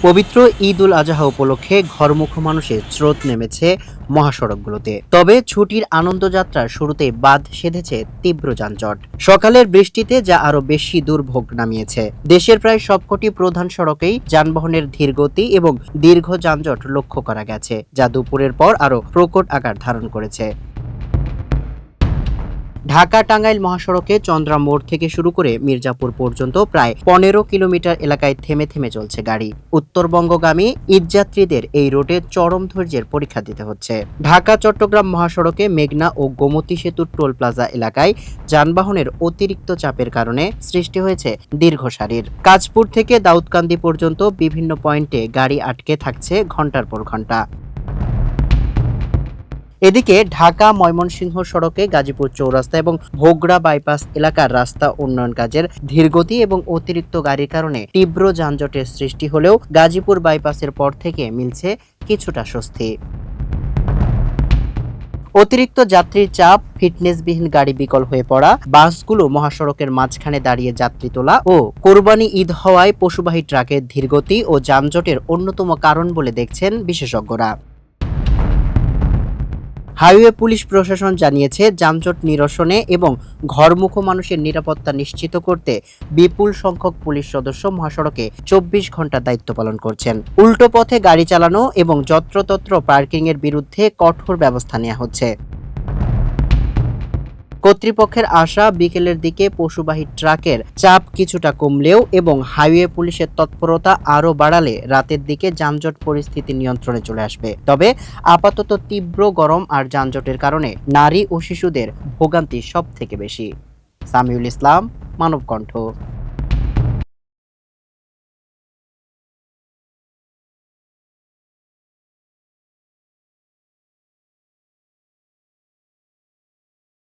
পবিত্র ঈদ উল আজহা উপলক্ষে ঘরমুখো মানুষের স্রোত নেমেছে মহাসড়কগুলোতে। তবে ছুটির আনন্দযাত্রার শুরুতেই বাঁধ সেধেছে তীব্র যানজট। সকালের বৃষ্টিতে যা আরো বেশি দুর্ভোগ নামিয়েছে। দেশের প্রায় সবকটি প্রধান সড়কেই যানবাহনের ধীরগতি এবং দীর্ঘ যানজট লক্ষ্য করা গেছে, যা দুপুরের পর আরো প্রকট আকার ধারণ করেছে। ঢাকা-টাঙ্গাইল মহাসড়কে চন্দ্রা মোড় থেকে শুরু করে মির্জাপুর পর্যন্ত প্রায় 15 কিলোমিটার এলাকায় থেমে থেমে চলছে গাড়ি। উত্তরবঙ্গগামী ঈদযাত্রীদের এই রোডে চরম ধৈর্যের পরীক্ষা দিতে হচ্ছে। ঢাকা-চট্টগ্রাম মহাসড়কে মেঘনা ও গোমতী সেতুর টোল প্লাজা এলাকায় যানবাহনের অতিরিক্ত চাপের কারণে সৃষ্টি হয়েছে দীর্ঘ সারির। কাজপুর থেকে দাউদকান্দি পর্যন্ত বিভিন্ন পয়েন্টে গাড়ি আটকে থাকছে ঘন্টার পর ঘন্টা। এদিকে ঢাকা ময়মনসিংহ সড়কে গাজীপুর চৌরাস্তা এবং ভোগড়া বাইপাস এলাকার রাস্তা উন্নয়ন কাজের ধীরগতি এবং অতিরিক্ত গাড়ির কারণে তীব্র যানজটের সৃষ্টি হলেও গাজীপুর বাইপাসের পর থেকে মিলছে কিছুটা স্বস্তি। অতিরিক্ত যাত্রীর চাপ, ফিটনেসবিহীন গাড়ি বিকল হয়ে পড়া, বাসগুলো মহাসড়কের মাঝখানে দাঁড়িয়ে যাত্রী তোলা ও কোরবানি ঈদ হওয়ায় পশুবাহী ট্রাকের ধীরগতি ও যানজটের অন্যতম কারণ বলে দেখছেন বিশেষজ্ঞরা। হাইওয়ে পুলিশ প্রশাসন জানিয়েছে, যানজট নিরসনে এবং ঘরমুখো মানুষের নিরাপত্তা নিশ্চিত করতে বিপুল সংখ্যক পুলিশ সদস্য মহাসড়কে 24 ঘন্টা দায়িত্ব পালন করছেন। উল্টো পথে গাড়ি চালানো এবং যত্রতত্র পার্কিংয়ের বিরুদ্ধে কঠোর ব্যবস্থা নেওয়া হচ্ছে। কর্তৃপক্ষের আশা, বিকেলের দিকে পশুবাহী ট্রাকের চাপ কিছুটা কমলেও এবং হাইওয়ে পুলিশের তৎপরতা আরও বাড়ালে রাতের দিকে যানজট পরিস্থিতি নিয়ন্ত্রণে চলে আসবে। তবে আপাতত তীব্র গরম আর যানজটের কারণে নারী ও শিশুদের ভোগান্তি সব থেকে বেশি। সামিউল ইসলাম, মানবকণ্ঠ।